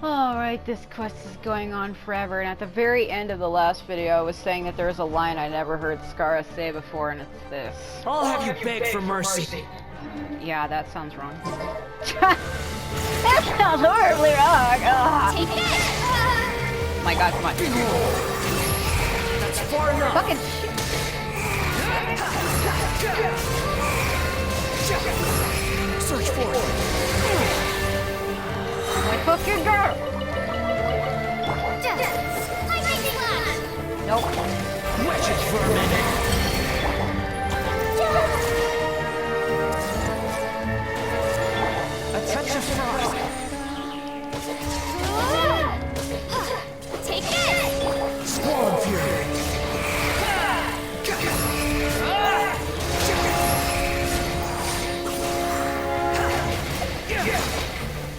Alright, this quest is going on forever, and at the very end of the last video I was saying that there was a line I never heard Skara say before, and it's this. I'll have you beg for mercy. Yeah, that sounds wrong. That sounds horribly wrong! Ugh. Take it! Oh my god, come on. That's far enough. Fucking shit. Search for it. My fucking girl! Lightning flash! Nope. Wedge it for a minute. A touch of frost. Take it! Squall fury.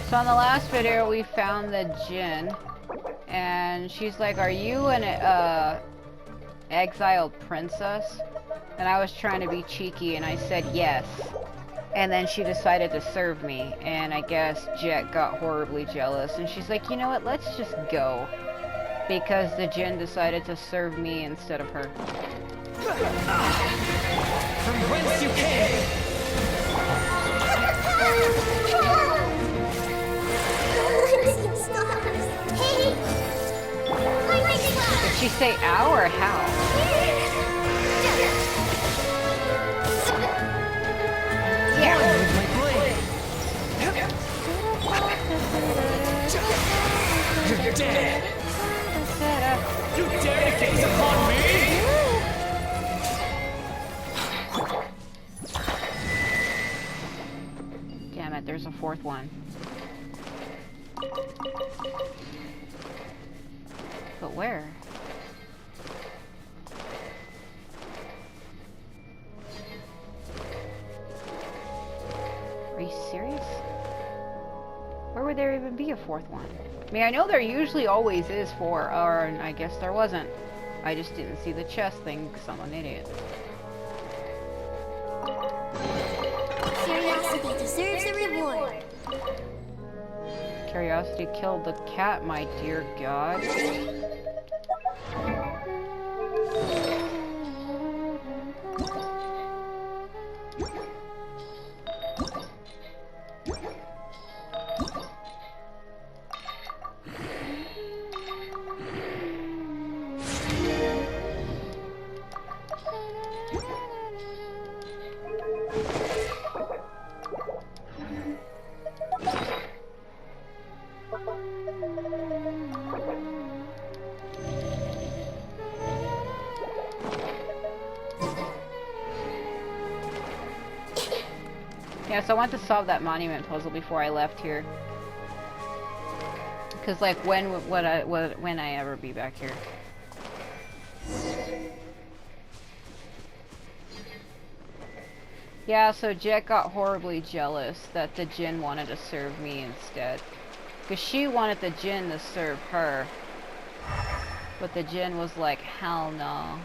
So in the last video we found the Jinn, and she's like, "Are you an exiled princess?" And I was trying to be cheeky and I said yes. And then she decided to serve me, and I guess Jet got horribly jealous, and she's like, "You know what, let's just go." Because the Jinn decided to serve me instead of her. From whence you came. Did she say ow or how? Yeah. With my blade. You're dead. You dare to gaze upon me? Damn it, there's a fourth one. But where? Are you serious? Where would there even be a fourth one? I mean, I know there usually always is four, or I guess there wasn't. I just didn't see the chest thing because I'm an idiot. Curiosity deserves a reward. Curiosity killed the cat, my dear god. Yeah, so I want to solve that monument puzzle before I left here. Cause like when I ever be back here? Yeah, so Jet got horribly jealous that the Jinn wanted to serve me instead. Cause she wanted the Jinn to serve her. But the Jinn was like, hell no.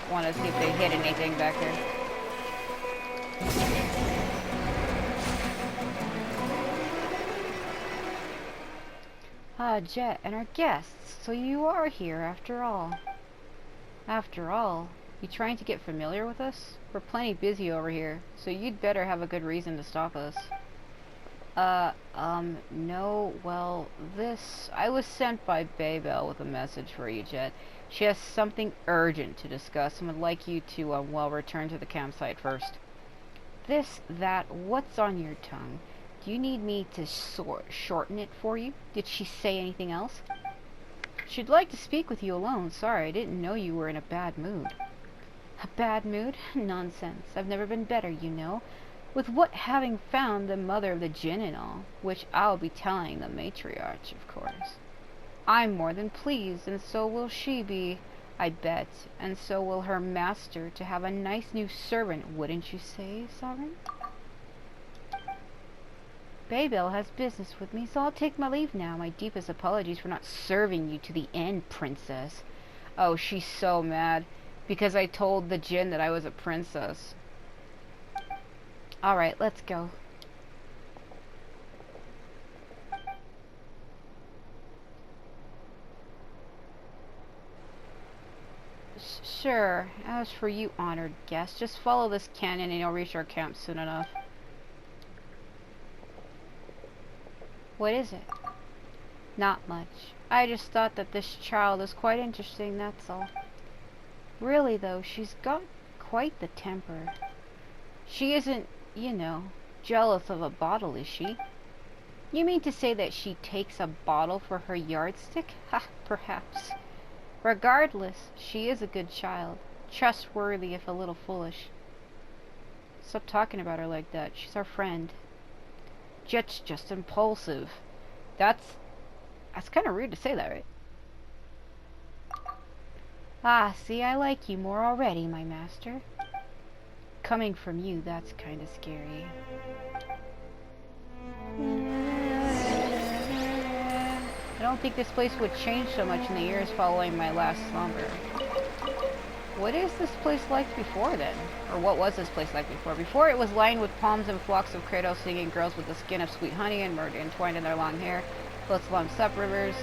Want to see if they hit anything back here. Ah, Jet and our guests. So you are here after all. After all, you trying to get familiar with us? We're plenty busy over here, so you'd better have a good reason to stop us. No, well, I was sent by Babel with a message for you, Jet. She has something urgent to discuss and would like you to, well, return to the campsite first. What's on your tongue? Do you need me to shorten it for you? Did she say anything else? She'd like to speak with you alone. Sorry, I didn't know you were in a bad mood. A bad mood? Nonsense. I've never been better, you know. With what having found the mother of the Jinn and all, which I'll be telling the matriarch, of course. I'm more than pleased, and so will she be, I bet, and so will her master, to have a nice new servant, wouldn't you say, Sovereign? Babel has business with me, so I'll take my leave now. My deepest apologies for not serving you to the end, princess. Oh, she's so mad, because I told the Jinn that I was a princess. Alright, let's go. Sure. As for you, honored guest, just follow this canyon and you'll reach our camp soon enough. What is it? Not much. I just thought that this child is quite interesting, that's all. Really though, she's got quite the temper. She isn't, you know, jealous of a bottle, is she? You mean to say that she takes a bottle for her yardstick? Ha, perhaps. Regardless, she is a good child. Trustworthy if a little foolish. Stop talking about her like that. She's our friend. Jet's just impulsive. That's kind of rude to say that, right? Ah, see, I like you more already, my master. Coming from you, that's kind of scary. I don't think this place would change so much in the years following my last slumber. What is this place like before then? Or what was this place like before? Before it was lined with palms and flocks of cradle singing girls with the skin of sweet honey and myrrh entwined in their long hair, floats along sup rivers.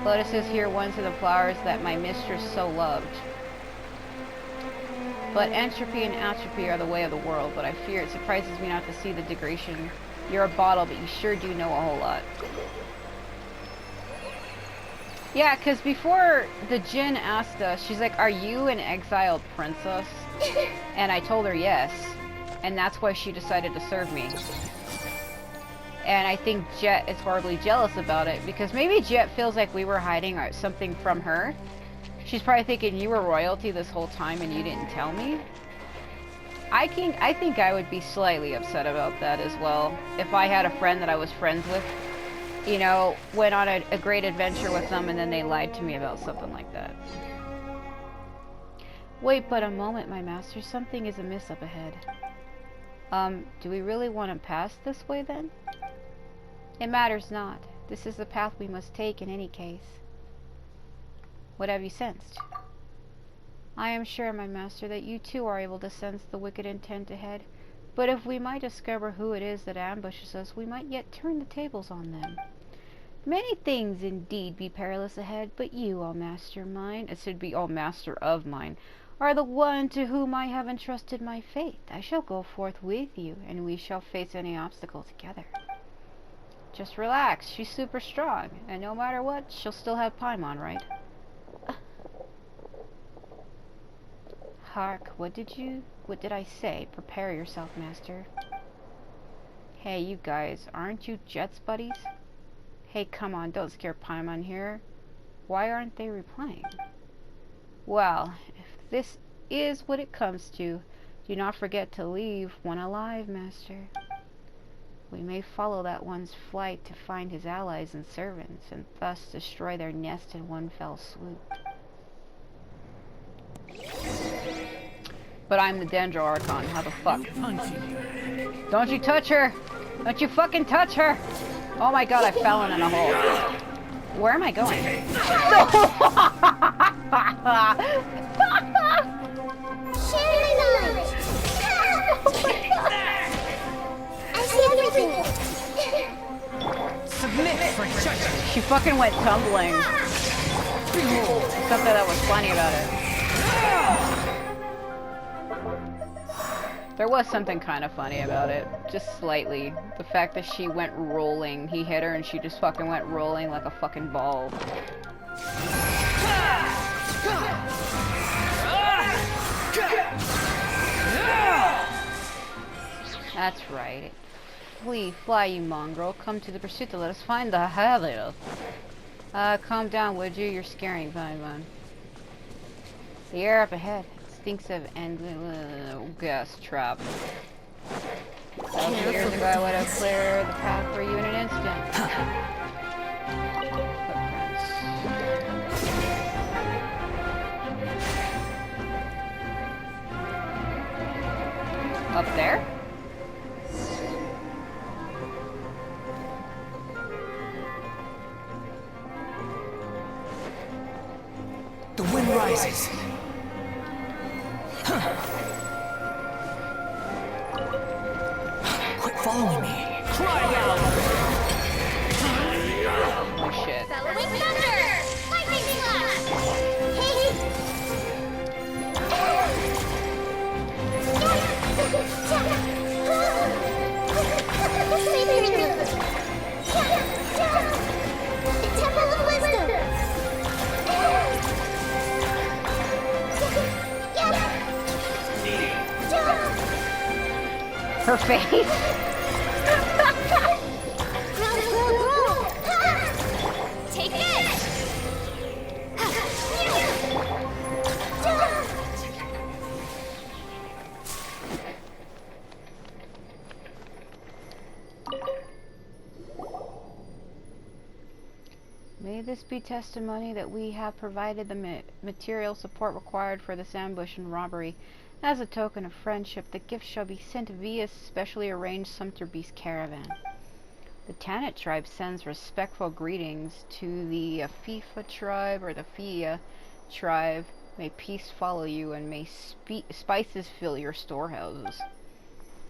Lotuses here once in the flowers that my mistress so loved. But entropy and atrophy are the way of the world, but I fear it surprises me not to see the degradation. You're a bottle, but you sure do know a whole lot. Yeah, because before the Jinn asked us, she's like, are you an exiled princess? And I told her yes. And that's why she decided to serve me. And I think Jet is horribly jealous about it, because maybe Jet feels like we were hiding something from her. She's probably thinking you were royalty this whole time and you didn't tell me. I think I would be slightly upset about that as well. If I had a friend that I was friends with, you know, went on a great adventure with them and then they lied to me about something like that. Wait but a moment, my master. Something is amiss up ahead. Do we really want to pass this way then? It matters not. This is the path we must take in any case. What have you sensed? I am sure, my master, that you too are able to sense the wicked intent ahead. But if we might discover who it is that ambushes us, we might yet turn the tables on them. Many things indeed be perilous ahead, but you, O master mine, it should be O master of mine, are the one to whom I have entrusted my fate. I shall go forth with you, and we shall face any obstacle together. Just relax, she's super strong, and no matter what, she'll still have Paimon, right? Hark, what did I say? Prepare yourself, master. Hey, you guys, aren't you Jet's buddies? Hey, come on, don't scare Paimon here. Why aren't they replying? Well, if this is what it comes to, do not forget to leave one alive, master. We may follow that one's flight to find his allies and servants, and thus destroy their nest in one fell swoop. But I'm the Dendro Archon, how the fuck? Don't you touch her! Don't you fucking touch her! Oh my god, I've fallen in a hole. Where am I going? I see everything. Submit for judgment. She fucking went tumbling. Except that was funny about it. There was something kind of funny about it. Just slightly. The fact that she went rolling. He hit her and she just fucking went rolling like a fucking ball. That's right. Fly, you mongrel. Come to the pursuit to let us find the Hallel. Calm down, would you? You're scaring Paimon. The air up ahead stinks of gas trap. 1,000 years ago, I would have cleared the path for you in an instant. Footprints. Up there? The wind rises. Quit following me. Cry out! Oh shit. Bellowing thunder! Lightning slash! Hey! Her face. Take this! May this be testimony that we have provided the material support required for this ambush and robbery. As a token of friendship, the gift shall be sent via specially arranged Sumter Beast caravan. The Tanit tribe sends respectful greetings to the Afifa tribe or the Fia tribe. May peace follow you and may spices fill your storehouses.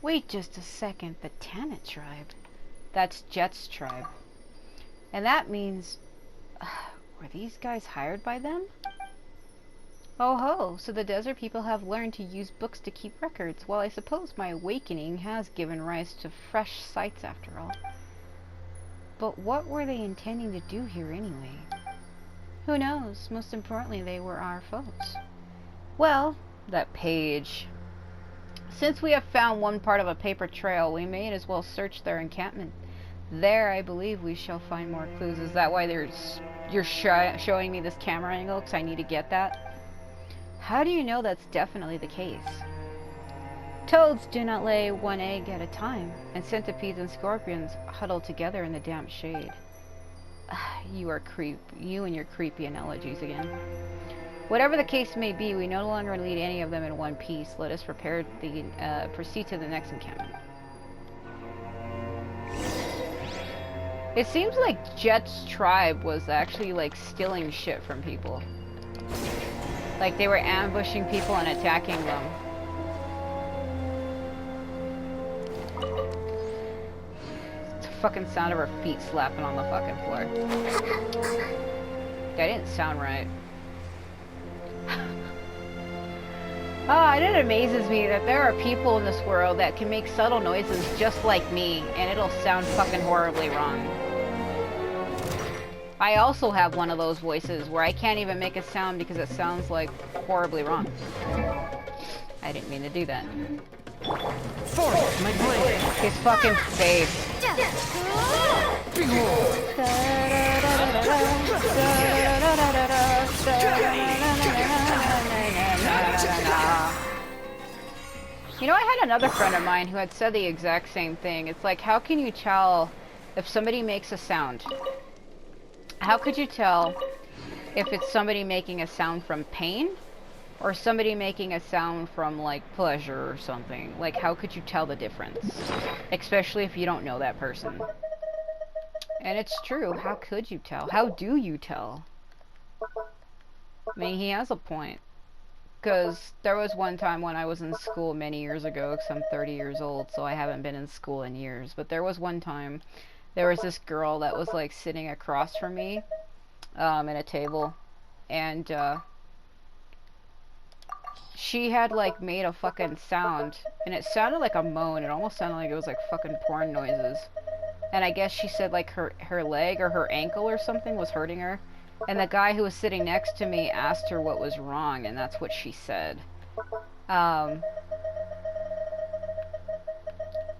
Wait just a second, the Tanit tribe? That's Jet's tribe. And that means... were these guys hired by them? Oh ho, so the desert people have learned to use books to keep records. Well, I suppose my awakening has given rise to fresh sights after all. But what were they intending to do here anyway? Who knows? Most importantly, they were our foes. Well, that page. Since we have found one part of a paper trail, we may as well search their encampment. There, I believe we shall find more clues. Is that why you're showing me this camera angle? Because I need to get that? How do you know that's definitely the case? Toads do not lay one egg at a time, and centipedes and scorpions huddle together in the damp shade. You and your creepy analogies again. Whatever the case may be, we no longer need any of them in one piece. Let us proceed to the next encampment. It seems like Jet's tribe was actually like stealing shit from people. Like they were ambushing people and attacking them. It's the fucking sound of her feet slapping on the fucking floor. That didn't sound right. And it amazes me that there are people in this world that can make subtle noises just like me, and it'll sound fucking horribly wrong. I also have one of those voices where I can't even make a sound because it sounds like horribly wrong. I didn't mean to do that. Force my blade. His fucking face. You know, I had another friend of mine who had said the exact same thing. It's like, how can you tell if somebody makes a sound? How could you tell if it's somebody making a sound from pain or somebody making a sound from like pleasure or something? Like, how could you tell the difference? Especially if you don't know that person. And it's true. How could you tell? How do you tell? I mean, he has a point. Because there was one time when I was in school many years ago, because I'm 30 years old, so I haven't been in school in years. But there was one time, there was this girl that was like sitting across from me at a table. And she had like made a fucking sound. And it sounded like a moan. It almost sounded like it was like fucking porn noises. And I guess she said like her leg or her ankle or something was hurting her. And the guy who was sitting next to me asked her what was wrong, and that's what she said. And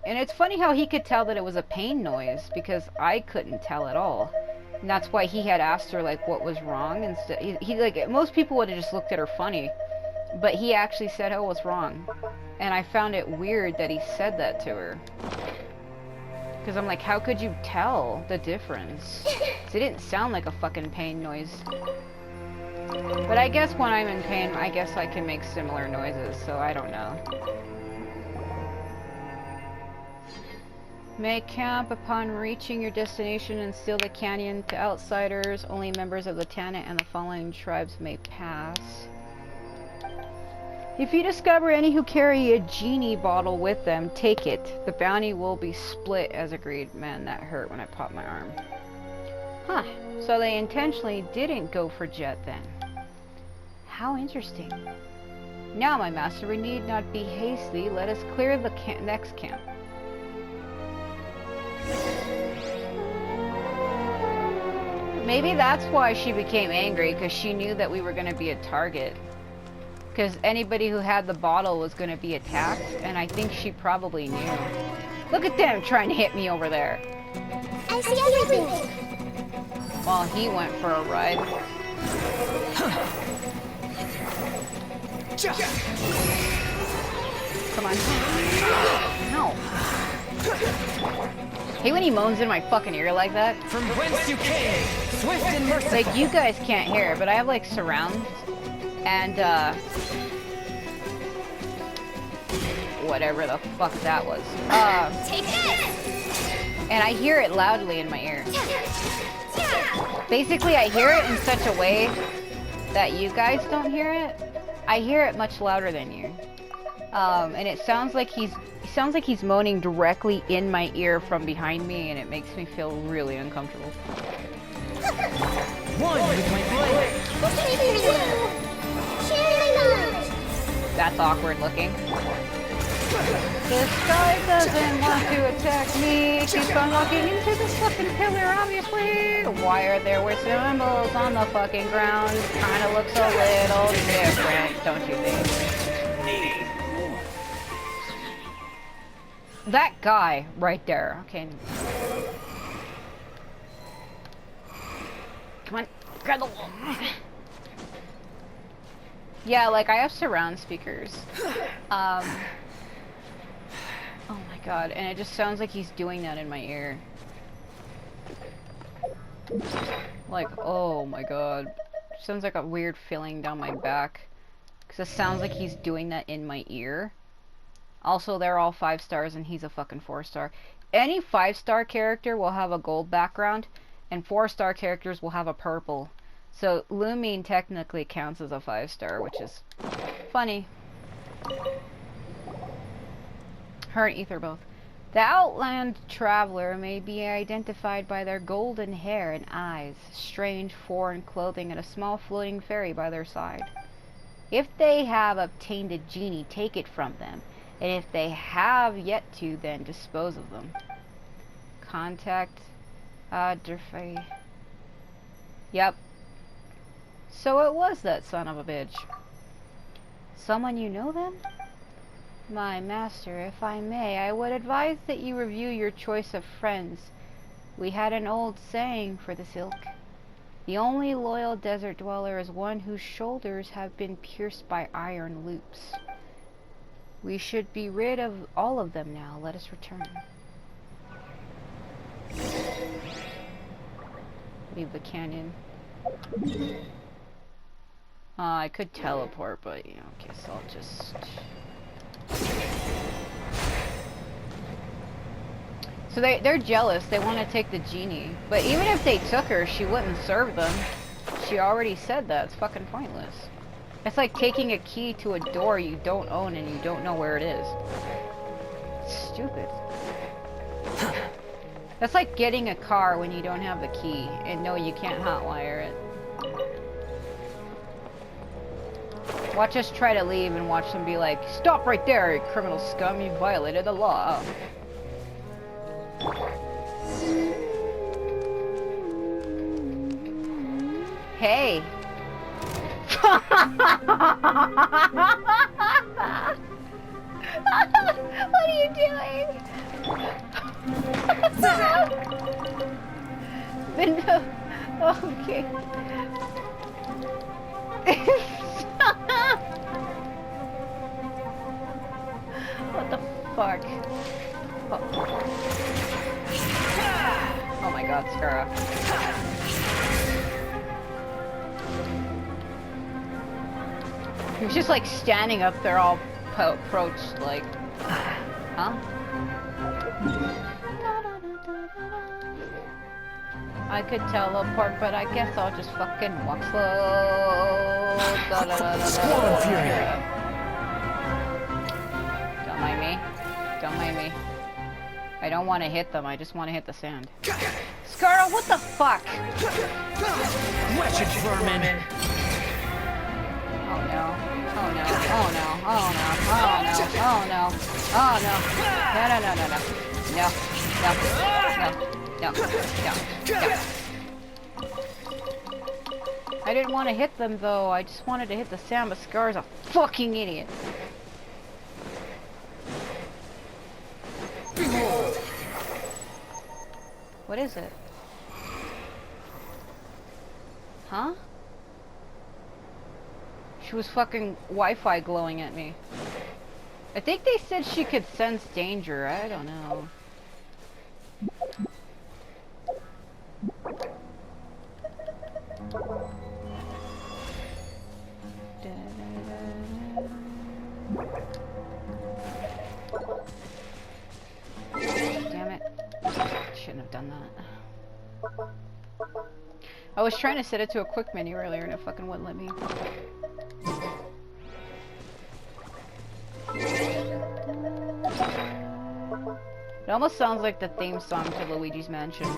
it's funny how he could tell that it was a pain noise, because I couldn't tell at all. And that's why he had asked her, like, what was wrong. Instead, he like, most people would have just looked at her funny. But he actually said, oh, what's wrong? And I found it weird that he said that to her. Because I'm like, how could you tell the difference? It didn't sound like a fucking pain noise. But I guess when I'm in pain, I guess I can make similar noises, so I don't know. Make camp upon reaching your destination and seal the canyon to outsiders. Only members of the Tanit and the following tribes may pass. If you discover any who carry a Jinni bottle with them, take it. The bounty will be split as agreed. Man, that hurt when I popped my arm. Huh. So they intentionally didn't go for Jet then. How interesting. Now, my master, we need not be hasty. Let us clear the next camp. Maybe that's why she became angry, because she knew that we were going to be a target. Because anybody who had the bottle was going to be attacked, and I think she probably knew. Look at them trying to hit me over there. I see everything. While he went for a ride. Come on. No. Hey, when he moans in my fucking ear like that. From whence you came, swift and merciful. Like, you guys can't hear it, but I have, like, surround. And, whatever the fuck that was. Take this. And I hear it loudly in my ear. Basically, I hear it in such a way that you guys don't hear it. I hear it much louder than you. And it sounds like he's moaning directly in my ear from behind me, and it makes me feel really uncomfortable. One with my blade. That's awkward looking. This guy doesn't want to attack me. Keeps on walking into this fucking pillar, obviously. Why are there symbols on the fucking ground? Kinda looks a little different, don't you think? That guy right there. Okay. Come on, grab the wall. Yeah, like I have surround speakers. Oh my god, and it just sounds like he's doing that in my ear. Like, oh my god. Sounds like a weird feeling down my back. Because it sounds like he's doing that in my ear. Also, they're all 5 stars and he's a fucking 4-star. Any 5-star character will have a gold background, and 4-star characters will have a purple. So, Lumine technically counts as a 5-star, which is funny. Her and Ether both. The outland traveler may be identified by their golden hair and eyes, strange foreign clothing, and a small floating fairy by their side. If they have obtained a genie, take it from them, and if they have yet to, then dispose of them. Contact Durfay. Yep. So it was that son of a bitch. Someone you know then? My master, if I may, I would advise that you review your choice of friends. We had an old saying for this ilk. The only loyal desert dweller is one whose shoulders have been pierced by iron loops. We should be rid of all of them now. Let us return. Leave the canyon. I could teleport, but, you know, I guess I'll just... So they're jealous. They want to take the genie. But even if they took her, she wouldn't serve them. She already said that. It's fucking pointless. It's like taking a key to a door you don't own and you don't know where it is. It's stupid. That's like getting a car when you don't have the key and know you can't hotwire it. Watch us try to leave and watch them be like, "Stop right there, you criminal scum, you violated the law." Hey! What are you doing? Window. Okay. What the fuck? Oh my god, Scara. He was just like standing up there all approached like, huh? I could teleport, but I guess I'll just fucking walk slow. Squall Fury. Don't mind me. Don't mind me. I don't want to hit them, I just want to hit the sand. Scarlet, what the fuck? Wretched vermin. Oh no. Oh no. Oh no. Oh no. Oh no. Oh no. Oh no. No, no, no, no, no. No. No. No. No. No. No. I didn't want to hit them though. I just wanted to hit the Samba Scar's a fucking idiot. Behold! What is it? Huh? She was fucking Wi-Fi glowing at me. I think they said she could sense danger. I don't know. Damn it. Shouldn't have done that. I was trying to set it to a quick menu earlier and it fucking wouldn't let me. It almost sounds like the theme song to Luigi's Mansion.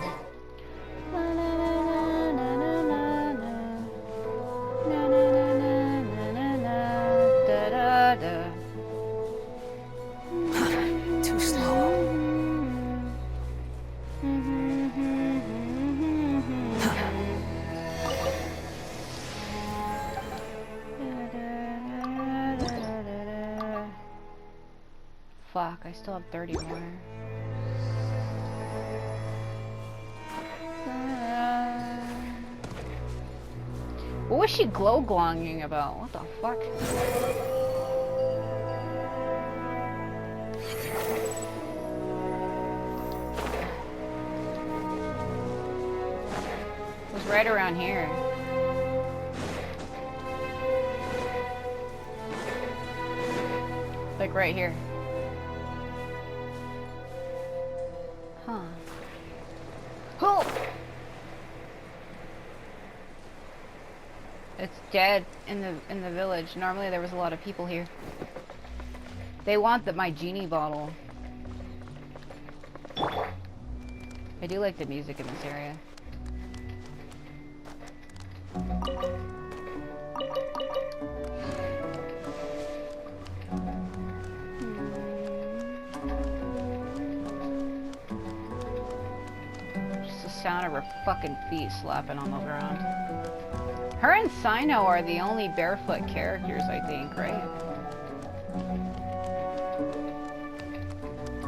Too slow. Fuck, I still have 30 more. What was she glow-glonging about? What the fuck? It was right around here. Like right here. Huh. Oh! It's dead in the village. Normally there was a lot of people here. They want my Jinni bottle. I do like the music in this area. Just the sound of her fucking feet slapping on the ground. Her and Sino are the only barefoot characters, I think, right?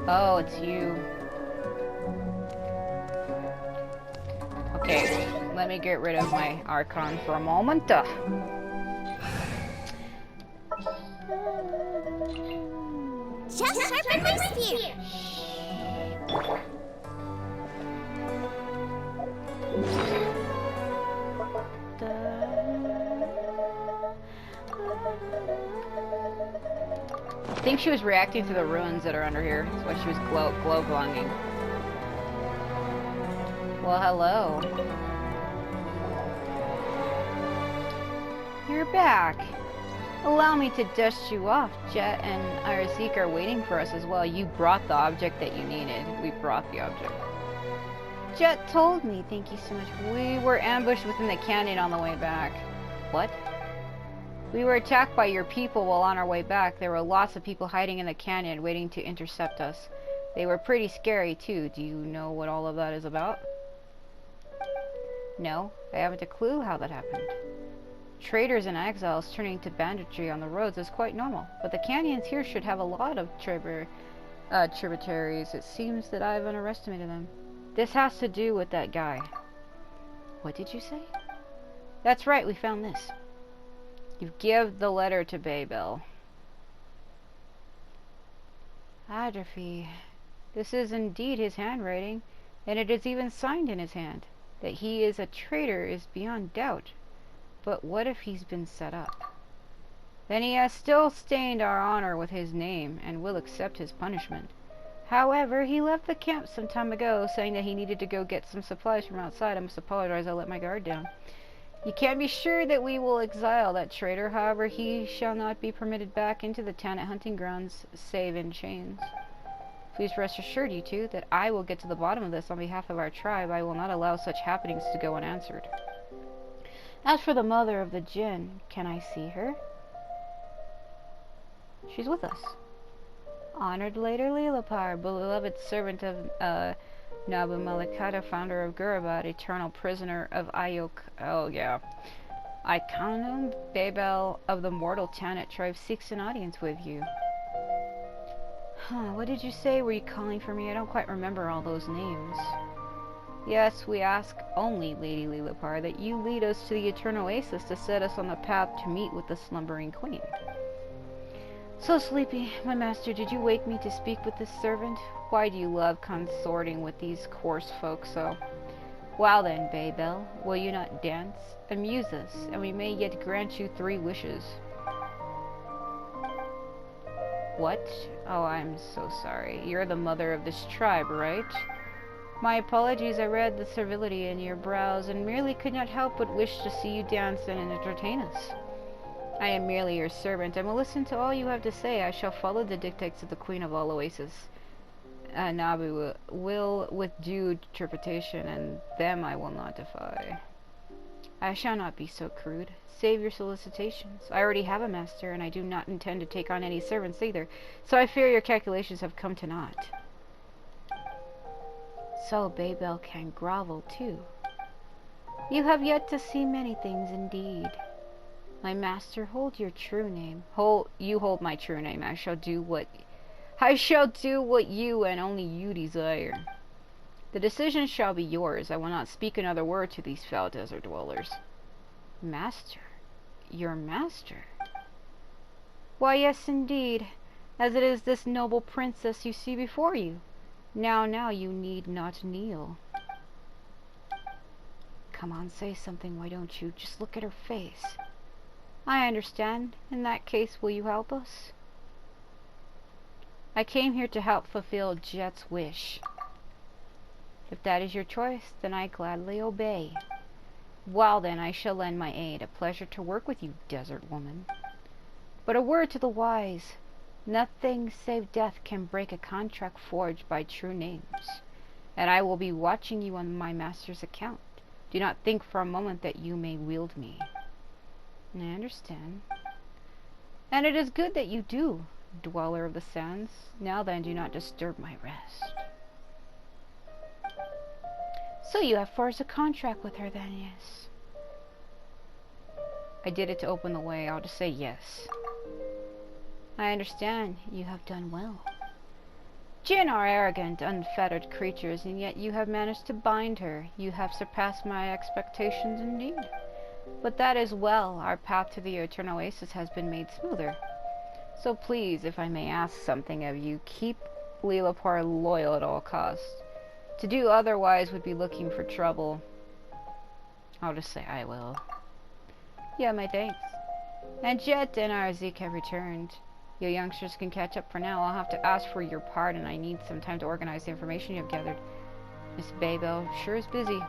Oh, it's you. Okay, let me get rid of my Archon for a moment. Just sharpen my spear. I think she was reacting to the ruins that are under here. That's why she was glow-glonging. Well, hello. You're back. Allow me to dust you off. Jet and Irazik are waiting for us as well. You brought the object that you needed. We brought the object. Jet told me. Thank you so much. We were ambushed within the canyon on the way back. What? We were attacked by your people while on our way back. There were lots of people hiding in the canyon waiting to intercept us. They were pretty scary too. Do you know what all of that is about? No, I haven't a clue how that happened. Traders and exiles turning to banditry on the roads is quite normal, but the canyons here should have a lot of tributaries. It seems that I've underestimated them. This has to do with that guy. What did you say? That's right, we found this. You give the letter to Babel. Atrophy. This is indeed his handwriting, and it is even signed in his hand. That he is a traitor is beyond doubt. But what if he's been set up? Then he has still stained our honor with his name, and will accept his punishment. However, he left the camp some time ago, saying that he needed to go get some supplies from outside. I must apologize, I let my guard down. You can be sure that we will exile that traitor. However, he shall not be permitted back into the Tannet hunting grounds, save in chains. Please rest assured, you two, that I will get to the bottom of this on behalf of our tribe. I will not allow such happenings to go unanswered. As for the mother of the Jinn, can I see her? She's with us. Honored later Lilapar, beloved servant of Nabu Malikata, founder of Gurabat, eternal prisoner of Ayok. Oh yeah. Iconum Babel of the mortal Tanit tribe seeks an audience with you. Huh, what did you say? Were you calling for me? I don't quite remember all those names. Yes, we ask only, Lady Lilipar, that you lead us to the Eternal Oasis to set us on the path to meet with the slumbering queen. So sleepy, my master, did you wake me to speak with this servant? Why do you love consorting with these coarse folk so? Well then, Babel, will you not dance? Amuse us, and we may yet grant you 3 wishes. What? Oh, I'm so sorry. You're the mother of this tribe, right? My apologies, I read the servility in your brows, and merely could not help but wish to see you dance and entertain us. I am merely your servant, and will listen to all you have to say. I shall follow the dictates of the Queen of all Oasis. Nabu will with due interpretation, and them I will not defy. I shall not be so crude. Save your solicitations. I already have a master, and I do not intend to take on any servants either, so I fear your calculations have come to naught. So Babel can grovel too. You have yet to see many things indeed. My master, hold your true name. You hold my true name. I shall do what you and only you desire. The decision shall be yours. I will not speak another word to these foul desert dwellers. Master? Your master? Why, yes, indeed, as it is this noble princess you see before you. Now, you need not kneel. Come on, say something, why don't you? Just look at her face. I understand. In that case, will you help us? I came here to help fulfill Jet's wish. If that is your choice, then I gladly obey. Well then, I shall lend my aid. A pleasure to work with you, desert woman. But a word to the wise. Nothing save death can break a contract forged by true names. And I will be watching you on my master's account. Do not think for a moment that you may wield me. I understand. And it is good that you do, dweller of the sands. Now then, do not disturb my rest. So you have forged a contract with her then, yes? I did it to open the way. I'll just say yes. I understand. You have done well. Jinn are arrogant, unfettered creatures, and yet you have managed to bind her. You have surpassed my expectations indeed. But that is well. Our path to the Eternal Oasis has been made smoother. So please, if I may ask something of you, keep Lilipar loyal at all costs. To do otherwise would be looking for trouble. I'll just say I will. Yeah, my thanks. And Jet and our Zeke have returned. You youngsters can catch up for now. I'll have to ask for your pardon. I need some time to organize the information you've gathered. Miss Babel sure is busy.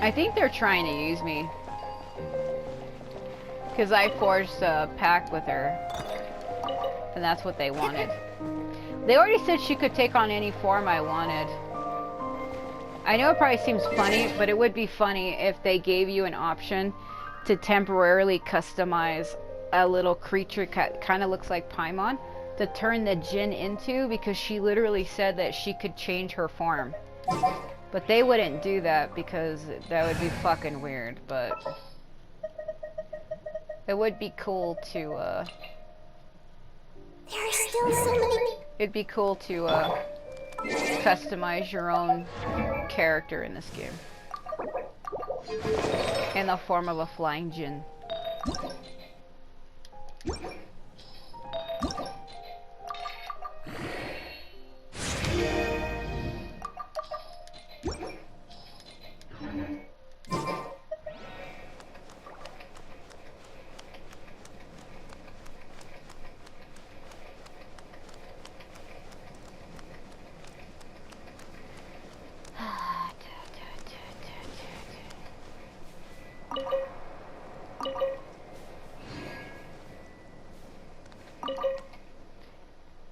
I think they're trying to use me. Because I forged a pact with her. And that's what they wanted. They already said she could take on any form I wanted. I know it probably seems funny, but it would be funny if they gave you an option to temporarily customize a little creature kind of looks like Paimon to turn the Jinn into, because she literally said that she could change her form. But they wouldn't do that because that would be fucking weird, but it would be cool to There are still so many. it'd be cool to customize your own character in this game in the form of a flying Jinn.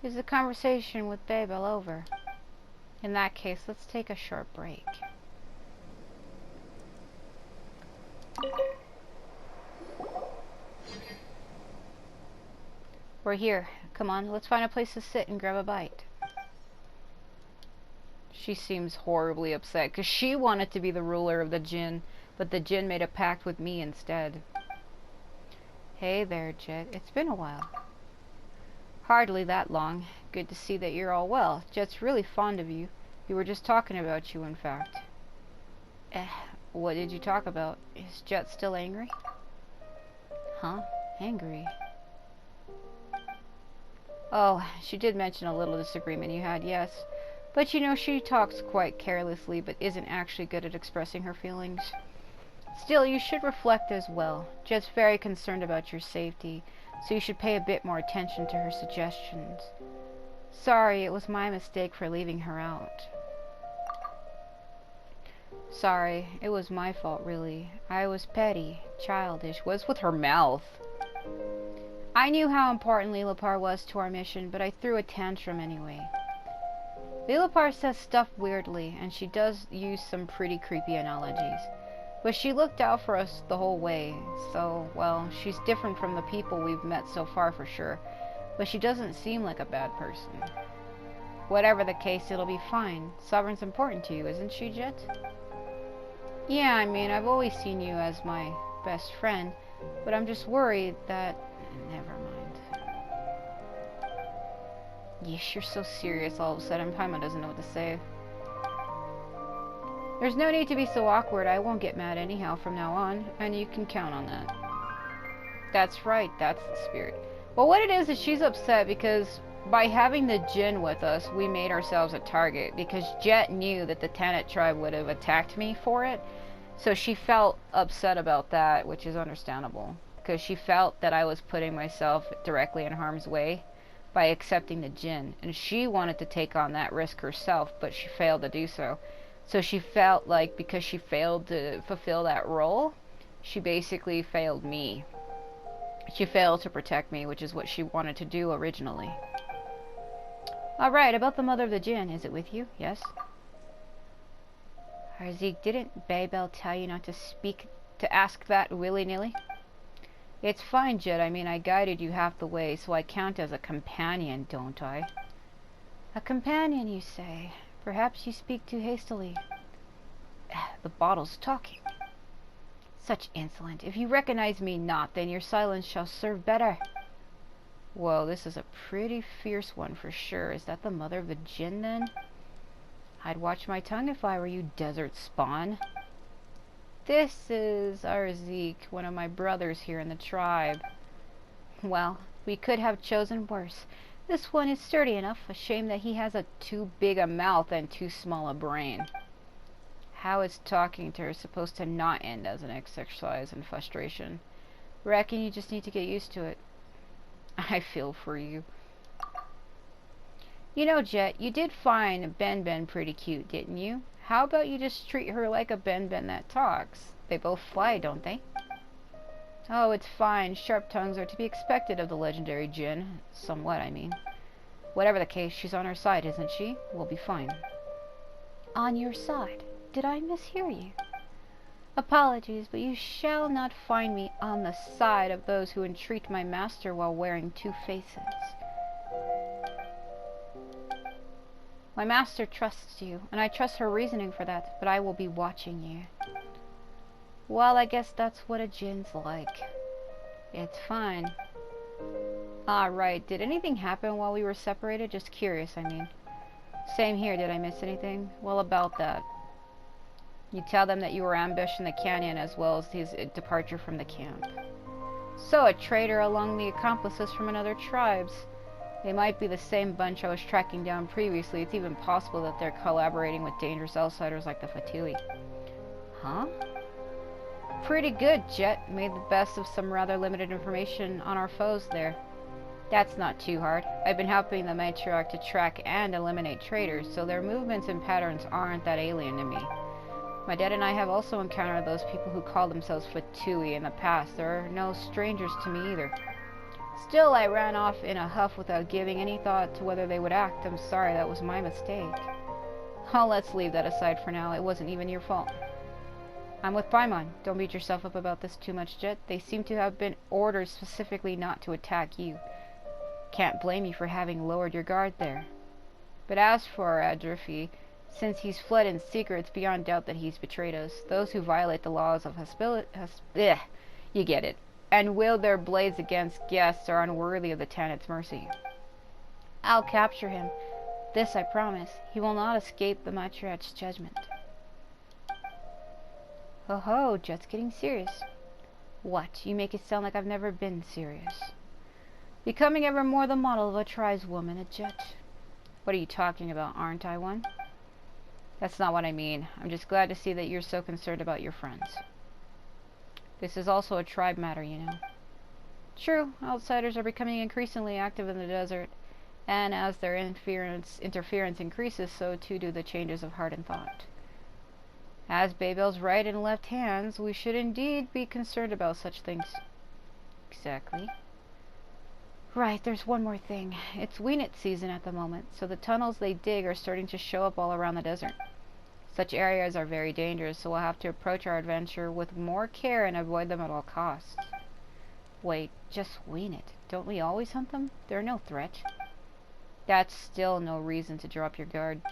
Is the conversation with Babel over? In that case, let's take a short break. We're here. Come on, let's find a place to sit and grab a bite. She seems horribly upset because she wanted to be the ruler of the Jinn, but the Jinn made a pact with me instead. Hey there, Jet. It's been a while. Hardly that long. Good to see that you're all well. Jet's really fond of you. We were just talking about you, in fact. What did you talk about? Is Jet still angry? Huh? Angry? Oh, she did mention a little disagreement you had, yes. But you know, she talks quite carelessly, but isn't actually good at expressing her feelings. Still, you should reflect as well. Jet's very concerned about your safety, so you should pay a bit more attention to her suggestions. Sorry, it was my mistake for leaving her out. Sorry, it was my fault, really. I was petty, childish. What's with her mouth? I knew how important Lilipar was to our mission, but I threw a tantrum anyway. Lilipar says stuff weirdly, and she does use some pretty creepy analogies. But she looked out for us the whole way, so, well, she's different from the people we've met so far for sure. But she doesn't seem like a bad person. Whatever the case, it'll be fine. Sovereign's important to you, isn't she, Jet? Yeah, I mean, I've always seen you as my best friend, but I'm just worried that... Never mind. Yeesh, you're so serious all of a sudden. Paimon doesn't know what to say. There's no need to be so awkward. I won't get mad anyhow from now on, and you can count on that. That's right, that's the spirit. Well, what it is she's upset because by having the Jinn with us, we made ourselves a target, because Jet knew that the Tanit tribe would have attacked me for it, so she felt upset about that, which is understandable, because she felt that I was putting myself directly in harm's way by accepting the Jinn, and she wanted to take on that risk herself, but she failed to do so. So she felt like because she failed to fulfill that role, she basically failed me. She failed to protect me, which is what she wanted to do originally. Alright, about the mother of the Jinn, is it with you? Yes? Harzik, didn't Baybel tell you not to ask that willy-nilly? It's fine, Jet. I mean, I guided you half the way, so I count as a companion, don't I? A companion, you say? Perhaps you speak too hastily. The bottle's talking. Such insolence. If you recognize me not, then your silence shall serve better. Whoa, this is a pretty fierce one for sure. Is that the mother of the Jinn, then? I'd watch my tongue if I were you, desert spawn. This is Arzik, one of my brothers here in the tribe. Well, we could have chosen worse. This one is sturdy enough. A shame that he has too big a mouth and too small a brain. How is talking to her supposed to not end as an exercise in frustration? Reckon you just need to get used to it. I feel for you. You know, Jet, you did find Ben pretty cute, didn't you? How about you just treat her like a Ben that talks? They both fly, don't they? Oh, it's fine. Sharp tongues are to be expected of the legendary Jinn. Somewhat, I mean. Whatever the case, she's on our side, isn't she? We'll be fine. On your side? Did I mishear you? Apologies, but you shall not find me on the side of those who entreat my master while wearing two faces. My master trusts you, and I trust her reasoning for that, but I will be watching you. Well, I guess that's what a Jinn's like. It's fine. Right. Did anything happen while we were separated? Just curious, I mean. Same here. Did I miss anything? Well, about that. You tell them that you were ambushed in the canyon as well as his departure from the camp. So, a traitor along the accomplices from another tribes. They might be the same bunch I was tracking down previously. It's even possible that they're collaborating with dangerous outsiders like the Fatui. Huh? Pretty good, Jet. Made the best of some rather limited information on our foes there. That's not too hard. I've been helping the matriarch to track and eliminate traitors, so their movements and patterns aren't that alien to me. My dad and I have also encountered those people who call themselves Fatui in the past. They're no strangers to me either. Still, I ran off in a huff without giving any thought to whether they would act. I'm sorry, that was my mistake. Oh, let's leave that aside for now. It wasn't even your fault. I'm with Paimon. Don't beat yourself up about this too much, Jet. They seem to have been ordered specifically not to attack you. Can't blame you for having lowered your guard there. But as for Adrifi, since he's fled in secret, it's beyond doubt that he's betrayed us. Those who violate the laws of you get it, and wield their blades against guests are unworthy of the Tanit's mercy. I'll capture him. This I promise. He will not escape the Matriarch's judgment. Ho ho, Jet's getting serious. What? You make it sound like I've never been serious. Becoming ever more the model of a tribeswoman, a Jet. What are you talking about? Aren't I one? That's not what I mean. I'm just glad to see that you're so concerned about your friends. This is also a tribe matter, you know. True, outsiders are becoming increasingly active in the desert, and as their interference increases, so too do the changes of heart and thought. As Babel's right and left hands, we should indeed be concerned about such things. Exactly. Right, there's one more thing. It's Weenet season at the moment, so the tunnels they dig are starting to show up all around the desert. Such areas are very dangerous, so we'll have to approach our adventure with more care and avoid them at all costs. Wait, just Weenet. Don't we always hunt them? They're no threat. That's still no reason to drop your guard.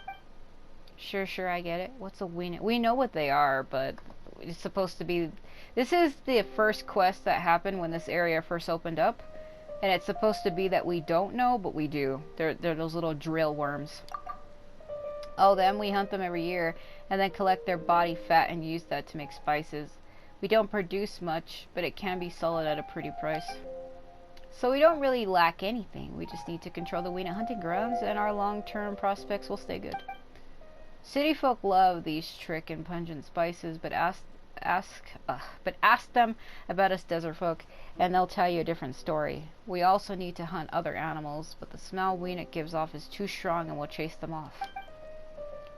Sure, I get it. What's a Weenet? We know what they are, but it's supposed to be... This is the first quest that happened when this area first opened up. And it's supposed to be that we don't know, but we do. They're those little drill worms. Oh, then we hunt them every year, and then collect their body fat and use that to make spices. We don't produce much, but it can be sold at a pretty price. So we don't really lack anything. We just need to control the Weenet hunting grounds, and our long-term prospects will stay good. City folk love these trick and pungent spices, but ask them about us desert folk, and they'll tell you a different story. We also need to hunt other animals, but the smell Weenet gives off is too strong and we'll chase them off.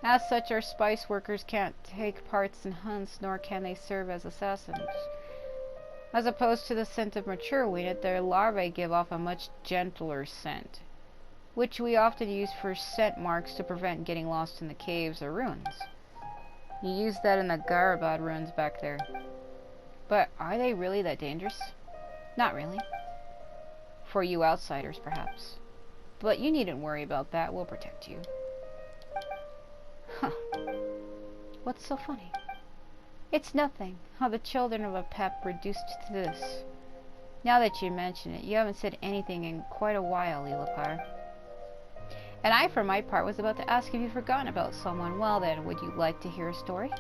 As such, our spice workers can't take parts in hunts, nor can they serve as assassins. As opposed to the scent of mature Weenet, their larvae give off a much gentler scent, which we often use for scent marks to prevent getting lost in the caves or ruins. You use that in the Garabad ruins back there. But are they really that dangerous? Not really. For you outsiders, perhaps. But you needn't worry about that. We'll protect you. Huh. What's so funny? It's nothing. How the children of a pep reduced to this. Now that you mention it, you haven't said anything in quite a while, Elapar. And I, for my part, was about to ask if you'd forgotten about someone. Well then, would you like to hear a story?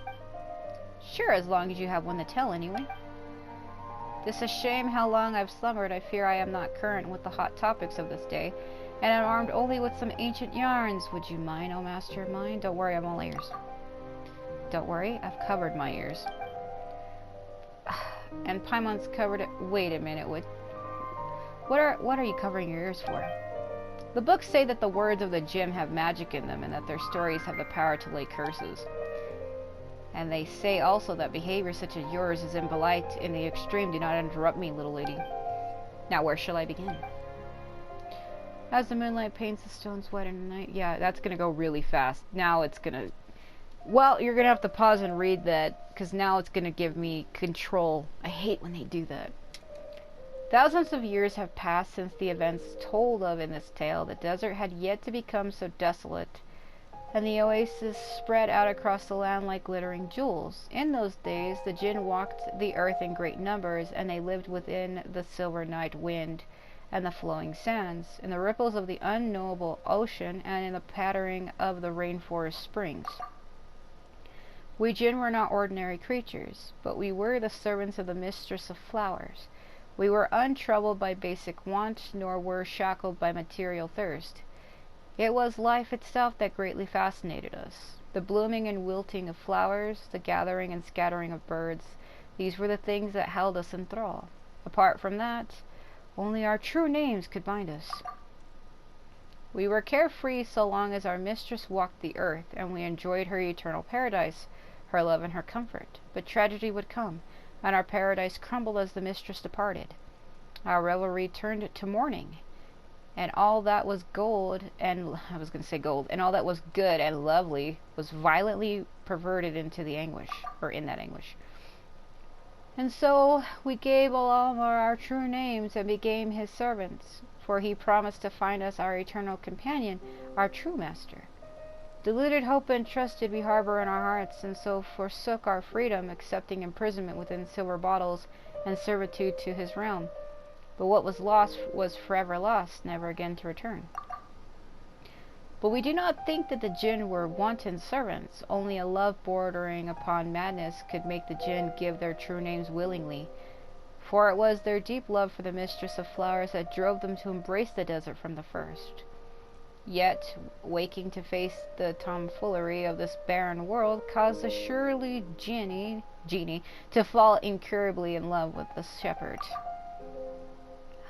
Sure, as long as you have one to tell, anyway. This a shame how long I've slumbered. I fear I am not current with the hot topics of this day, and am armed only with some ancient yarns. Would you mind, O master of mine? Don't worry, I'm all ears. Don't worry, I've covered my ears. And Paimon's covered it. Wait a minute, what are you covering your ears for? The books say that the words of the Jim have magic in them, and that their stories have the power to lay curses. And they say also that behavior such as yours is impolite in the extreme. Do not interrupt me, little lady. Now, where shall I begin? As the moonlight paints the stones white in the night. Yeah, that's gonna go really fast. Now it's gonna... Well, you're gonna have to pause and read that, because now it's gonna give me control. I hate when they do that. Thousands of years have passed since the events told of in this tale. The desert had yet to become so desolate, and the oasis spread out across the land like glittering jewels. In those days, the Jinn walked the earth in great numbers, and they lived within the silver night wind and the flowing sands, in the ripples of the unknowable ocean, and in the pattering of the rainforest springs. We Jinn were not ordinary creatures, but we were the servants of the mistress of flowers. We were untroubled by basic want, nor were shackled by material thirst. It was life itself that greatly fascinated us. The blooming and wilting of flowers, the gathering and scattering of birds, these were the things that held us in thrall. Apart from that, only our true names could bind us. We were carefree so long as our mistress walked the earth, and we enjoyed her eternal paradise, her love and her comfort. But tragedy would come, and our paradise crumbled as the mistress departed. Our revelry turned to mourning, and all that was gold, and and all that was good and lovely was violently perverted into the anguish, or in that anguish. And so we gave Alamar our true names and became his servants. for he promised to find us our eternal companion, our true master. Deluded hope and trust did we harbor in our hearts, and so forsook our freedom, accepting imprisonment within silver bottles and servitude to his realm. But what was lost was forever lost, never again to return. But we do not think that the Jinn were wanton servants. Only a love bordering upon madness could make the Jinn give their true names willingly. For it was their deep love for the mistress of flowers that drove them to embrace the desert from the first. Yet, waking to face the tomfoolery of this barren world caused the surly Jinni to fall incurably in love with the shepherd.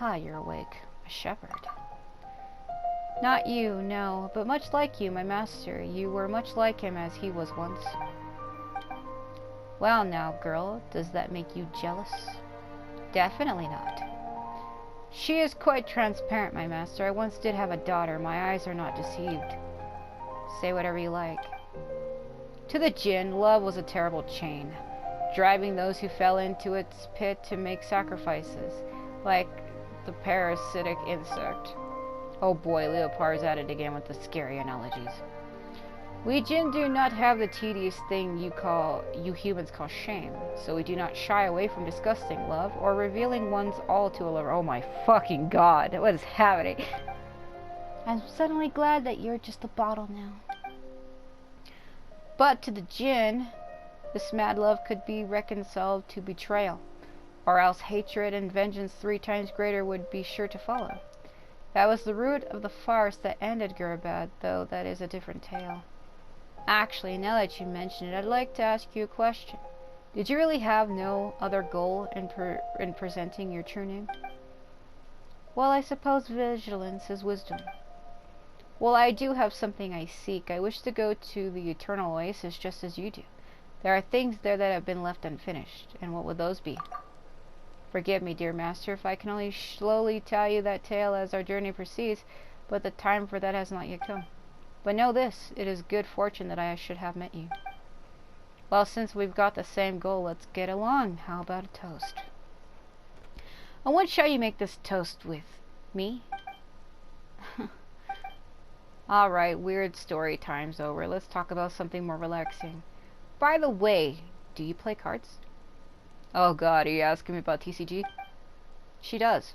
Ah, you're awake. A shepherd. Not you, no, but much like you, my master. You were much like him as he was once. Well now, girl, does that make you jealous? Definitely not. She is quite transparent, my master. I once did have a daughter. My eyes are not deceived. Say whatever you like. To the Jinn, love was a terrible chain, driving those who fell into its pit to make sacrifices, like the parasitic insect. Oh boy, Leopard's at it again with the scary analogies. We Jinn do not have the tedious thing you humans call shame, so we do not shy away from discussing love or revealing one's all to a lover. Oh my fucking god, what is happening? I'm suddenly glad that you're just a bottle now. But to the Jinn, this mad love could be reconciled to betrayal, or else hatred and vengeance 3 times greater would be sure to follow. That was the root of the farce that ended Gurabad, though that is a different tale. Actually, now that you mention it, I'd like to ask you a question. Did you really have no other goal in presenting your true name? Well, I suppose vigilance is wisdom. Well, I do have something I seek. I wish to go to the Eternal Oasis just as you do. There are things there that have been left unfinished, and what would those be? Forgive me, dear master, if I can only slowly tell you that tale as our journey proceeds, but the time for that has not yet come. But know this, it is good fortune that I should have met you. Well, since we've got the same goal, let's get along. How about a toast? And what shall you make this toast with? Me? Alright, weird story time's over. Let's talk about something more relaxing. By the way, do you play cards? Oh god, are you asking me about TCG? She does.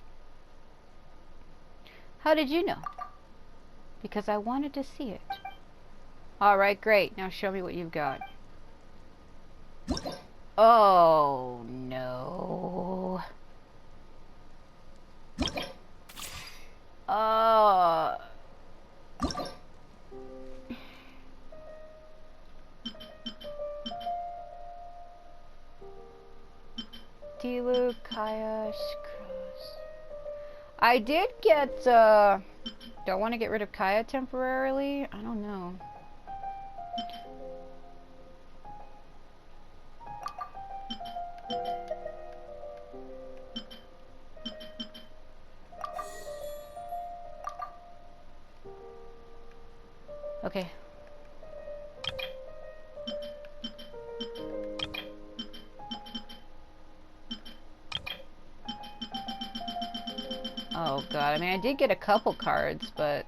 How did you know? Because I wanted to see it. Alright, great. Now show me what you've got. Oh, no. Dilu, Kaya, Cross. I did get, do I want to get rid of Kaya temporarily? I don't know. Okay. Oh god, I mean I did get a couple cards, but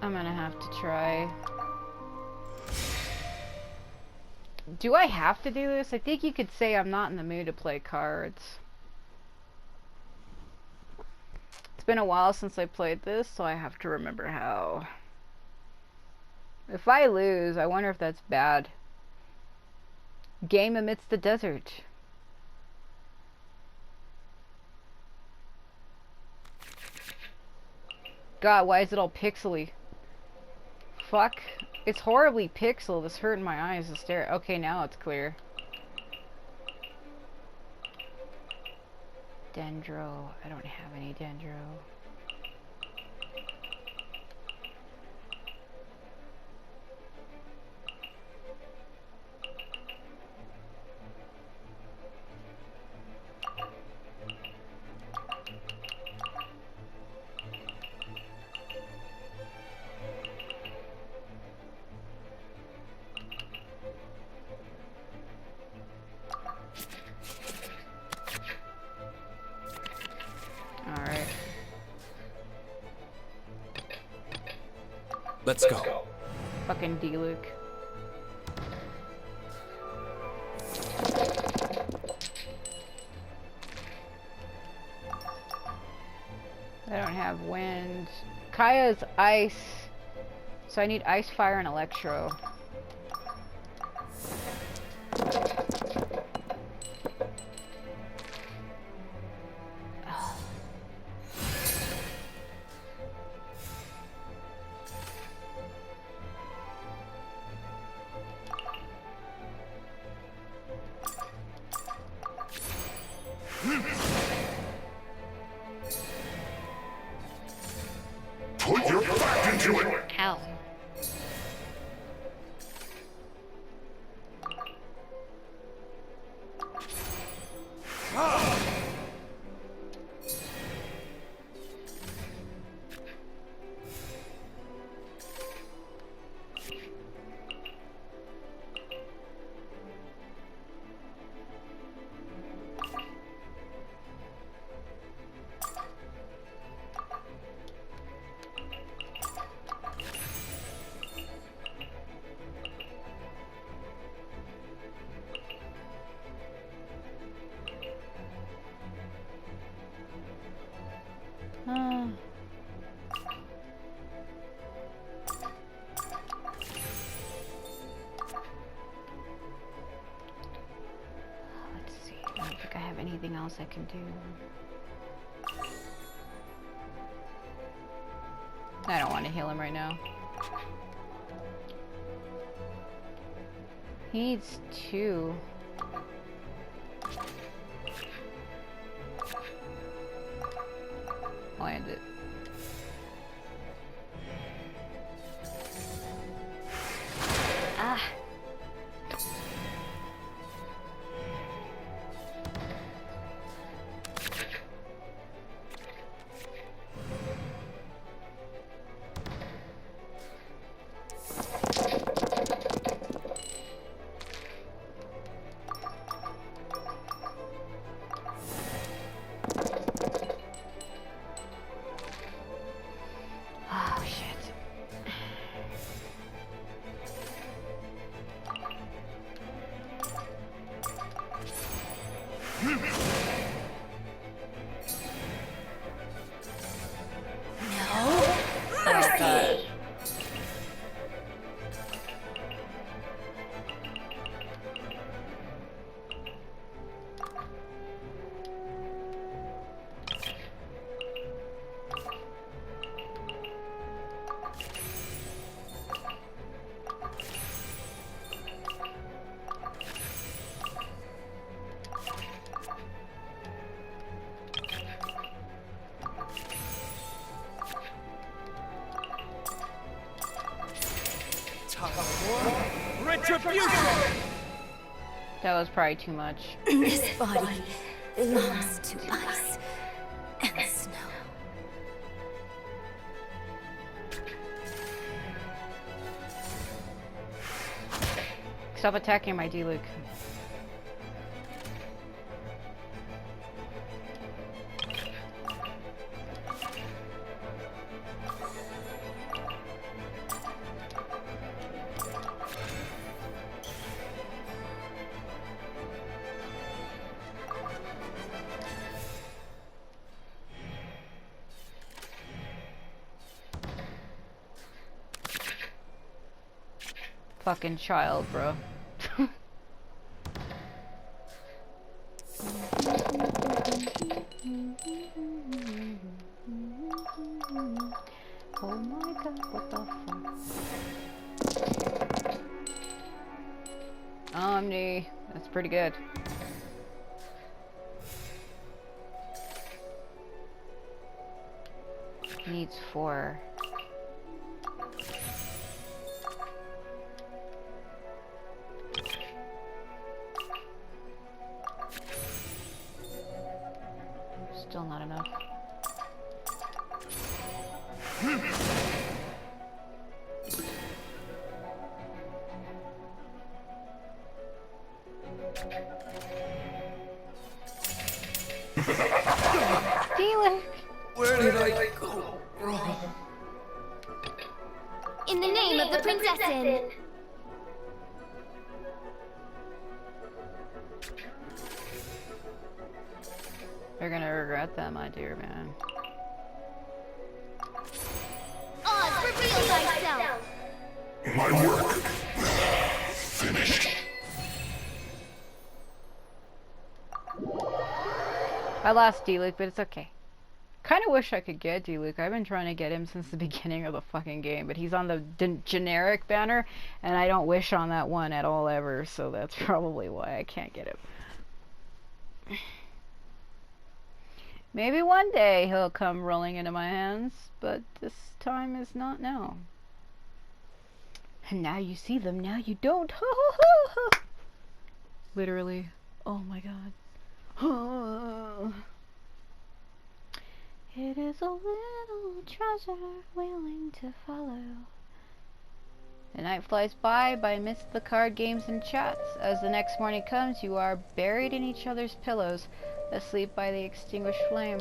I'm gonna have to try. Do I have to do this? I think you could say I'm not in the mood to play cards. It's been a while since I played this, so I have to remember how. If I lose, I wonder if that's bad. Game amidst the desert. God, why is it all pixely? Fuck. It's horribly pixel. This hurting my eyes to stare. Okay, now it's clear. Dendro. I don't have any Dendro. Let's go. Fucking D-Luke. I don't have wind. Kaya's ice. So I need ice, fire, and electro. Put your back into it! Ow. Let's see. I don't think I have anything else I can do. I don't want to heal him right now. He needs 2. Land it. Ah. Oh shit. Mercy! Retribution! That was probably too much. This body belongs to ice and snow. Stop attacking my D-Luke. Fucking child, bro. Oh my god, what the fuck? Omni. That's pretty good. Needs 4. Still not enough. Where did I go wrong? In the name of the Princessin! You're gonna regret that, my dear man. Oz, reveal thyself! My work finished. I lost D-Luke, but it's okay. Kinda wish I could get D-Luke. I've been trying to get him since the beginning of the fucking game, but he's on the generic banner, and I don't wish on that one at all ever, so that's probably why I can't get him. Maybe one day he'll come rolling into my hands, but this time is not now. And now you see them, now you don't. Literally. Oh my god. It is a little treasure willing to follow. The night flies by amidst the card games and chats. As the next morning comes, you are buried in each other's pillows, asleep by the extinguished flame.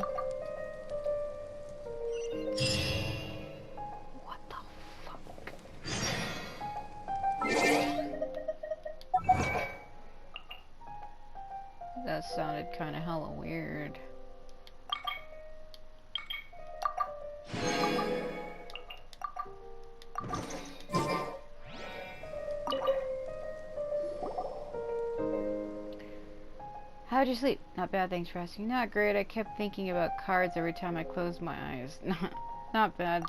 What the fuck? That sounded kinda hella weird. How'd you sleep? Not bad, thanks for asking. Not great. I kept thinking about cards every time I closed my eyes. Not bad.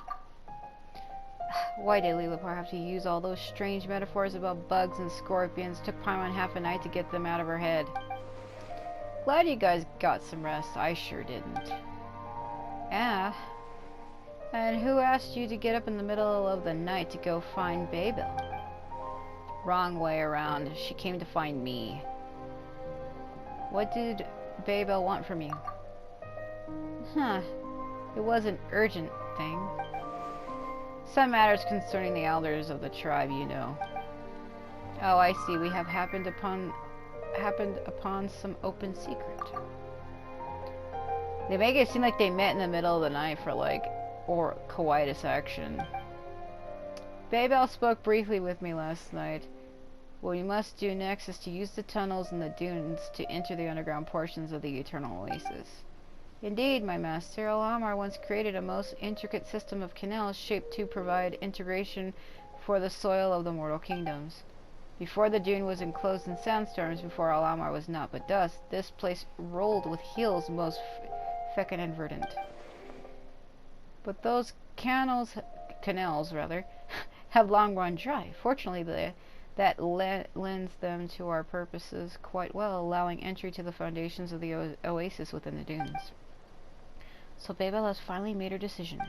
Why did Lilipar have to use all those strange metaphors about bugs and scorpions? Took Paimon half a night to get them out of her head. Glad you guys got some rest. I sure didn't. Yeah. And who asked you to get up in the middle of the night to go find Babel? Wrong way around. She came to find me. What did Babel want from you? Huh. It was an urgent thing. Some matters concerning the elders of the tribe, you know. Oh, I see. We have happened upon some open secret. They make it seem like they met in the middle of the night for or coitus action. Babel spoke briefly with me last night. What we must do next is to use the tunnels in the dunes to enter the underground portions of the Eternal Oasis. Indeed, my master, Alamar once created a most intricate system of canals shaped to provide integration for the soil of the mortal kingdoms. Before the dune was enclosed in sandstorms, before Alamar was naught but dust, this place rolled with hills most fecund and verdant. But those canals have long run dry. Fortunately, that lends them to our purposes quite well, allowing entry to the foundations of the oasis within the dunes. So Babel has finally made her decision.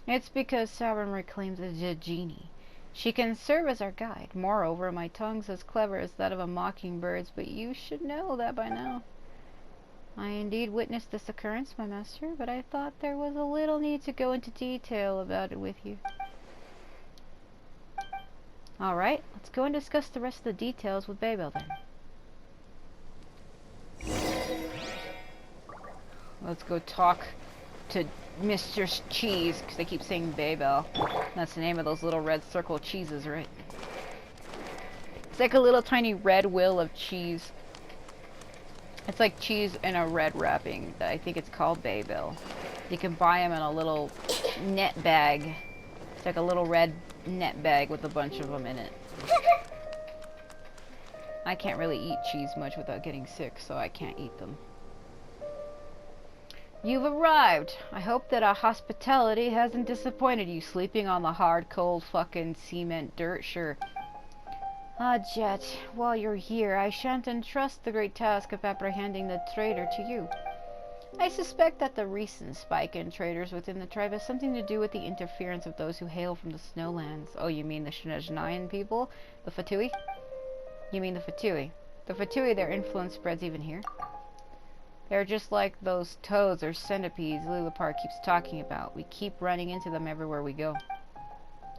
It's because Sauron reclaims a Jinni. She can serve as our guide. Moreover, my tongue's as clever as that of a mockingbird's, but you should know that by now. I indeed witnessed this occurrence, my master, but I thought there was a little need to go into detail about it with you. Alright, let's go and discuss the rest of the details with Babel then. Let's go talk to Mr. Cheese, because they keep saying Babel. That's the name of those little red circle cheeses, right? It's like a little tiny red wheel of cheese. It's like cheese in a red wrapping. I think it's called Babel. You can buy them in a little net bag. It's like a little red net bag with a bunch of them in it. I can't really eat cheese much without getting sick, so I can't eat them. You've arrived. I hope that our hospitality hasn't disappointed you, sleeping on the hard, cold fucking cement dirt. Sure. Ah, Jet, while you're here, I shan't entrust the great task of apprehending the traitor to you. I suspect that the recent spike in traitors within the tribe has something to do with the interference of those who hail from the snowlands. Oh, you mean the Shnezhnayan people? The Fatui? You mean the Fatui. The Fatui, their influence spreads even here. They're just like those toads or centipedes Lilipar keeps talking about. We keep running into them everywhere we go.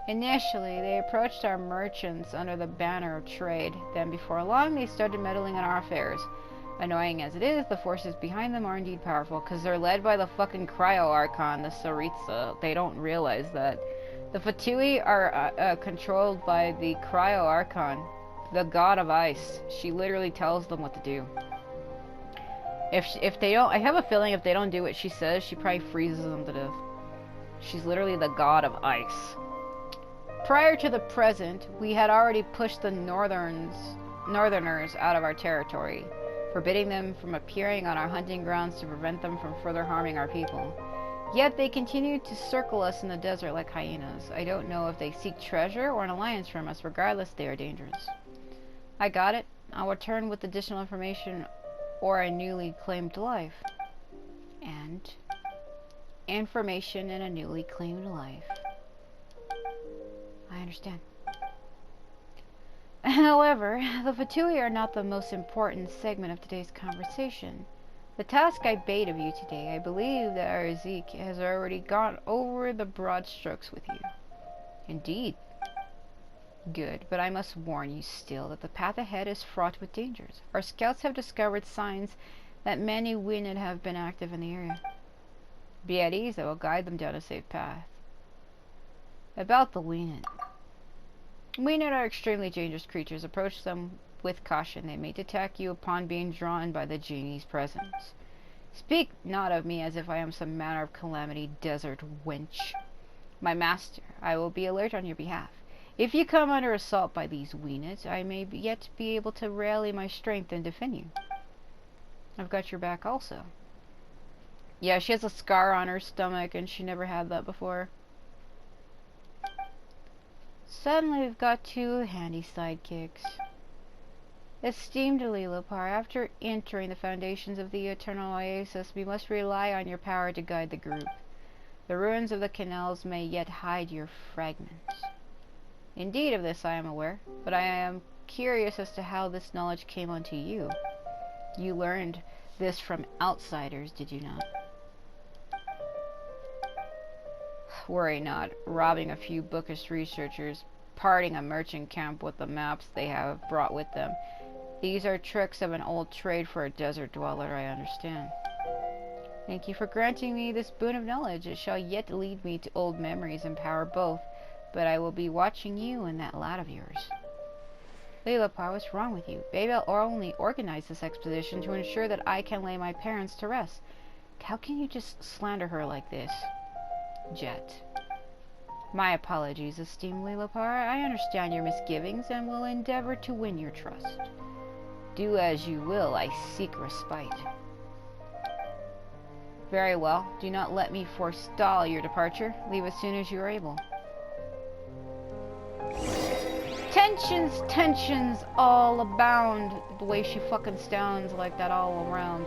Initially, they approached our merchants under the banner of trade. Then, before long, they started meddling in our affairs. Annoying as it is, the forces behind them are indeed powerful, because they're led by the fucking Cryo-Archon, the Saritsa. They don't realize that The Fatui are controlled by the Cryo Archon, the god of ice. She literally tells them what to do. If they don't, I have a feeling if they don't do what she says, she probably freezes them to death. She's literally the god of ice. Prior to the present, we had already pushed the Northerners out of our territory, forbidding them from appearing on our hunting grounds to prevent them from further harming our people. Yet they continue to circle us in the desert like hyenas. I don't know if they seek treasure or an alliance from us. Regardless, they are dangerous. I got it. I'll return with additional information or a newly claimed life. And information and a newly claimed life. I understand. However, the Fatui are not the most important segment of today's conversation. The task I bade of you today, I believe that Arzik has already gone over the broad strokes with you. Indeed. Good, but I must warn you still that the path ahead is fraught with dangers. Our scouts have discovered signs that many Winnet have been active in the area. Be at ease, I will guide them down a safe path. About the Winnet. Winnet are extremely dangerous creatures. Approach them with caution. They may attack you upon being drawn by the Jinni's presence. Speak not of me as if I am some manner of calamity, desert wench. My master, I will be alert on your behalf. If you come under assault by these Winnets, I may yet be able to rally my strength and defend you. I've got your back also. Yeah, she has a scar on her stomach, and she never had that before. Suddenly we've got two handy sidekicks. Esteemed Lilopar, after entering the foundations of the Eternal Oasis, we must rely on your power to guide the group. The ruins of the canals may yet hide your fragments. Indeed, of this I am aware, but I am curious as to how this knowledge came onto you. You learned this from outsiders, did you not? Worry not. Robbing a few bookish researchers, parting a merchant camp with the maps they have brought with them. These are tricks of an old trade for a desert dweller, I understand. Thank you for granting me this boon of knowledge. It shall yet lead me to old memories and power both, but I will be watching you and that lad of yours. Lilopar, what's wrong with you? Babel only organized this expedition to ensure that I can lay my parents to rest. How can you just slander her like this? Jet. My apologies, esteemed Lilopar. I understand your misgivings and will endeavor to win your trust. Do as you will, I seek respite. Very well. Do not let me forestall your departure. Leave as soon as you are able. Tensions all abound. The way she fucking sounds like that all around.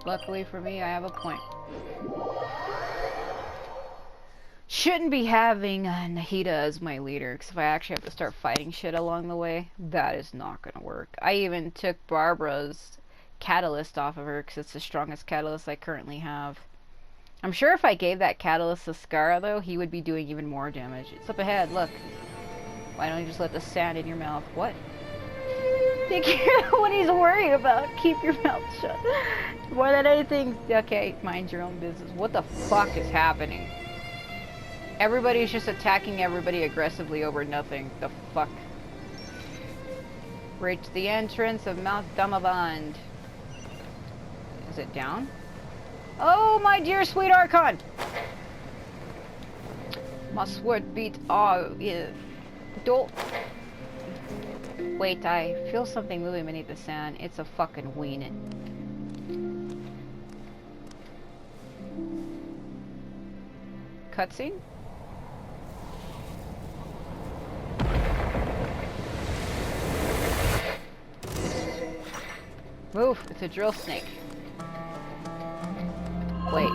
Luckily for me, I have a point. Shouldn't be having Nahida as my leader, because if I actually have to start fighting shit along the way, that is not gonna work. I even took Barbara's catalyst off of her, because it's the strongest catalyst I currently have. I'm sure if I gave that catalyst to Scara, though, he would be doing even more damage. It's up ahead, look. Why don't you just let the sand in your mouth? What? Take care of what he's worried about. Keep your mouth shut. More than anything, okay, mind your own business. What the fuck is happening? Everybody's just attacking everybody aggressively over nothing. The fuck? Reach the entrance of Mount Damavand. Is it down? Oh, my dear sweet Archon! My sword beat. Oh, yeah. Don't. Wait, I feel something moving beneath the sand. It's a fucking Weenin. Cutscene? Move! It's a drill snake. Wait.